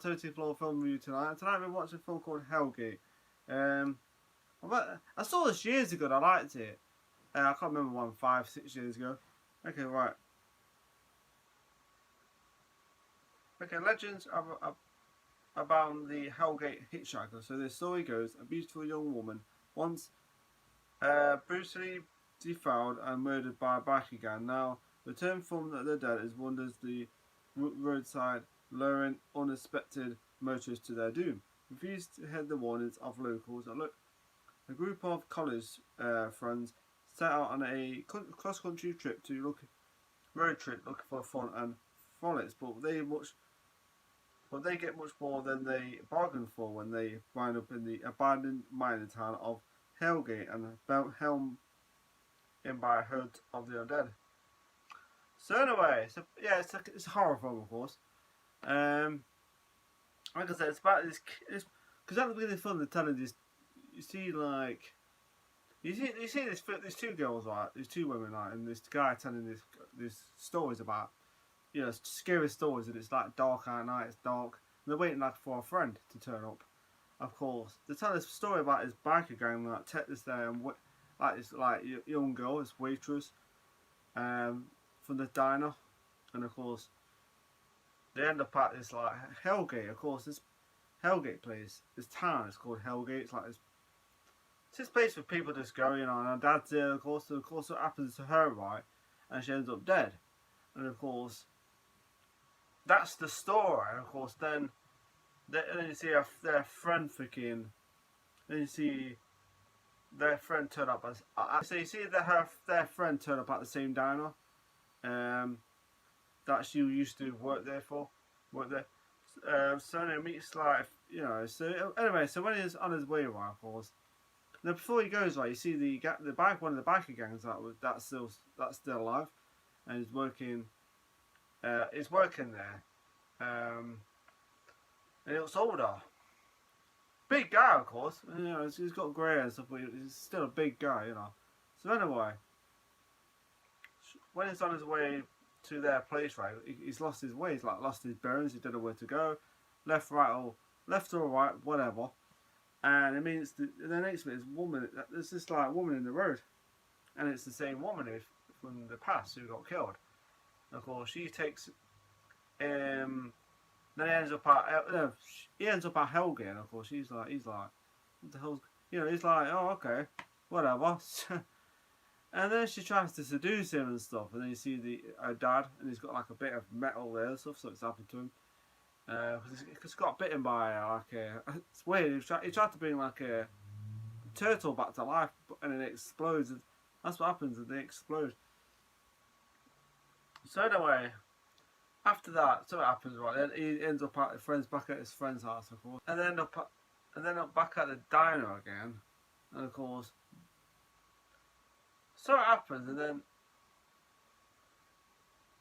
Totally Flawed film review tonight. And tonight we're watching a film called Hellgate. I saw this years ago and I liked it. I can't remember one, 5, 6 years ago. Okay, right. Okay, legends about the Hellgate hitchhiker. So the story goes, a beautiful young woman once brutally defiled and murdered by a biker gang. Now returned from the dead as wanders the roadside, luring unexpected motorists to their doom. Refused to heed the warnings of locals. A group of college friends set out on a cross-country road trip looking for fun and frolics, but they get much more than they bargained for when they wind up in the abandoned mining town of Hellgate and helmed in by a herd of the undead. So anyway, it's a horror film, of course. Like I said, it's about this. Because at the beginning of the film, they're telling this. You see these two girls, right? These two women, right, and this guy telling these stories about, scary stories, and it's like dark at night. It's dark, and they're waiting like for a friend to turn up. Of course, they tell this story about this biker gang that take this there and this young girl, this waitress, from the diner, and of course, they end up at this like Hellgate. Of course, this Hellgate place, this town is called Hellgate. It's like this place where people just go, and her dad's there. Of course, what happens to her, right, and she ends up dead. And of course, that's the story. And of course, then you see their friend freaking. Then you see their friend turn up as. So you see their friend turn up at the same diner. That she used to work there. So anyway, meets like So anyway, so when he's on his way, right, of course. Now before he goes, right, you see one of the biker gangs that's still alive, and he's working. He's working there. And he looks older. Big guy, of course. He's got grey and stuff, but he's still a big guy, So anyway, when he's on his way to their place, right, he's lost his way. He's like lost his bearings. He don't know where to go, left or right, whatever. And it means the next bit is woman. There's this like woman in the road, and it's the same woman from the past who got killed. And of course, she takes. Then he ends up at Hellgate, and of course he's like, what the hell's, he's like, oh okay, whatever. And then she tries to seduce him and stuff, and then you see her dad, and he's got like a bit of metal there and stuff, so it's happened to him. Because he's got bitten by it's weird. He tried to bring like a turtle back to life, and it explodes. And that's what happens, and they explode. So anyway, after that, so what happens, right? Then he ends up back at his friend's house, of course, and then up back at the diner again, and of course, so it happens, and then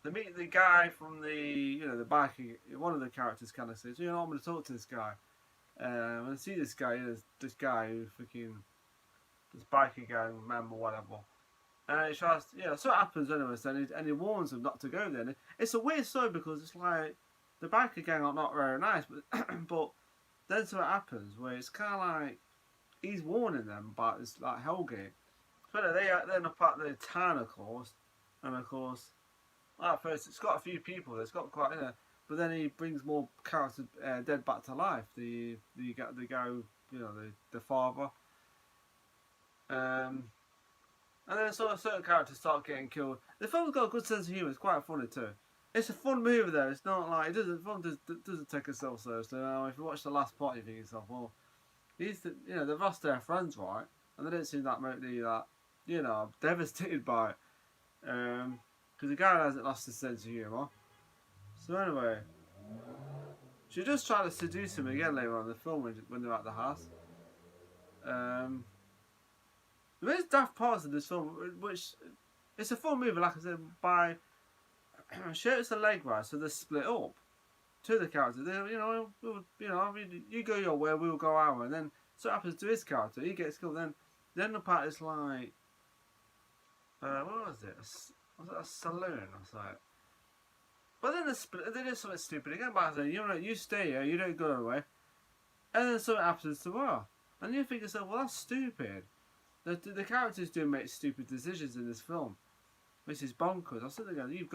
they meet the guy from the biking. One of the characters kind of says, I'm going to talk to this guy. And I see this guy, this guy who freaking, this biking gang member, whatever. And he tries, so it happens anyway. And he warns them not to go there. And it's a weird story because it's like the biker gang are not very nice, but then so it happens where it's kind of like he's warning them about this like Hellgate. But they end up at the town, of course, and of course. At first, it's got a few people. It's got quite, but then he brings more characters dead back to life. The guy, who, the father, and then sort of certain characters start getting killed. The film's got a good sense of humour. It's quite funny too. It's a fun movie though. It's not like the film doesn't take itself seriously. If you watch the last part, you think to yourself, well, they've lost their friends, right? And they don't seem that devastated by it. Because the guy hasn't lost his sense of humour. So anyway, she does try to seduce him again later on in the film when they're at the house. There's daft parts of this film, which it's a fun movie, like I said, by shirts and leg right, so they're split up. Two of the characters, you go your way, we'll go our way, and then so it happens to his character, he gets killed. Then the part is like, what was it? Was it a saloon or something? But then they do something stupid again by saying, you stay here, you don't go away, and then something happens to her. And you think to yourself, well, that's stupid. The characters do make stupid decisions in this film. This is bonkers. I said again, you've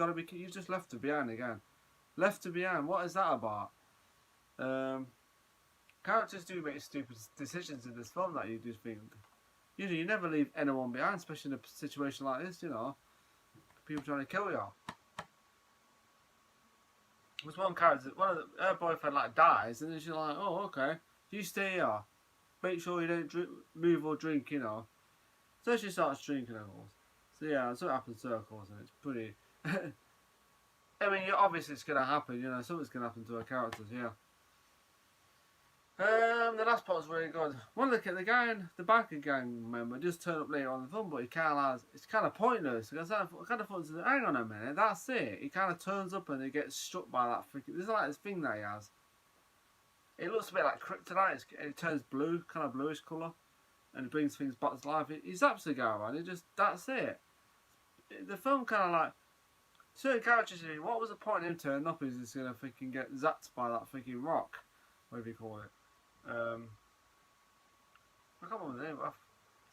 just left her behind again. Left her behind, what is that about? Characters do make stupid decisions in this film that you do think. You never leave anyone behind, especially in a situation like this, People trying to kill you. There's one character, her boyfriend dies, and then she's like, oh, okay, you stay here. Make sure you don't move or drink, So she starts drinking, of course. So yeah, that's what happens to her, of course, and it's pretty... I mean, obviously it's going to happen, something's going to happen to her characters, yeah. The last part's really good. One of the guy, the biker gang member, just turned up later on in the film, but he kind of it's kind of pointless. Because I kind of thought, hang on a minute, that's it. He kind of turns up and he gets struck by that freaking. There's like this thing that he has. It looks a bit like kryptonite. It turns blue, kind of bluish colour, and it brings things back to life. He zaps the guy, man. That's it. The film kind of like certain characters. What was the point of him turning up? Is he's gonna freaking get zapped by that freaking rock, whatever you call it. I can't remember the name.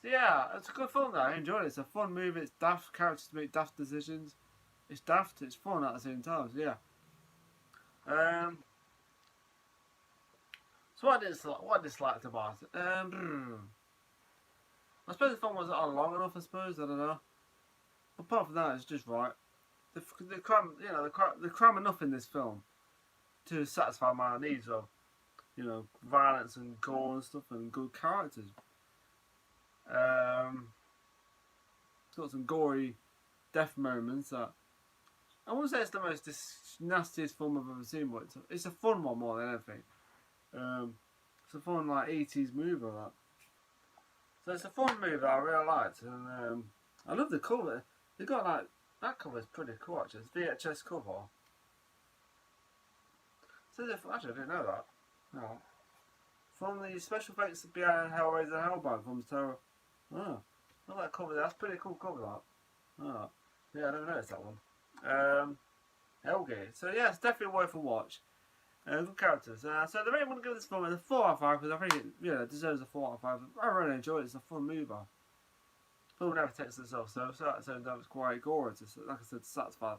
So yeah, it's a good film though. I enjoyed it. It's a fun movie. It's daft. Characters make daft decisions. It's daft. It's fun at the same time. So yeah. So what I disliked about it? I suppose the film wasn't long enough. I suppose I don't know. Apart from that, it's just right. They cram enough in this film to satisfy my needs of. Violence and gore and stuff, and good characters. It's got some gory death moments that I wouldn't say it's the most nastiest film I've ever seen, but it's a fun one more than anything. It's a fun 80s movie, that. So it's a fun movie that I really liked, and I love the cover. They got that cover is pretty cool actually. It's VHS cover. So actually, I didn't know that. No. From the special effects behind Hellraiser and Hellbound from Terror. Oh, look at that cover. That's pretty cool cover, that. Oh, yeah, I never noticed that one. Hellgate. So yeah, it's definitely worth a watch. Good characters. So the rating I'm going to give this film is a 4 out of 5 because I think it deserves a 4 out of 5. I really enjoyed it. It's a fun movie. The film never takes itself so at the same time it's quite gory. Like I said, to satisfy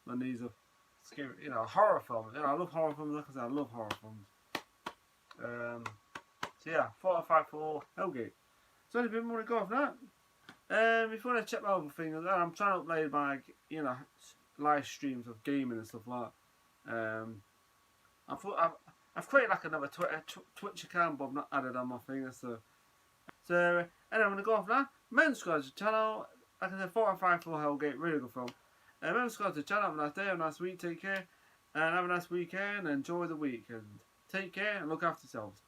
my needs of scary, horror films. I love horror films. Like I said, I love horror films. So yeah, 4 out of 5 for Hellgate. So anything more to go off that? If you want to check my other things, I'm trying to upload my live streams of gaming and stuff like that. I've created another Twitch account, but I've not added on my thing. So anyway, I'm gonna go off that. Remember to subscribe to the channel. Like I said, 4 out of 5 for Hellgate, really good film. Remember to subscribe to the channel. Have a nice day, have a nice week. Take care, and have a nice weekend. Enjoy the weekend. Take care and look after yourselves.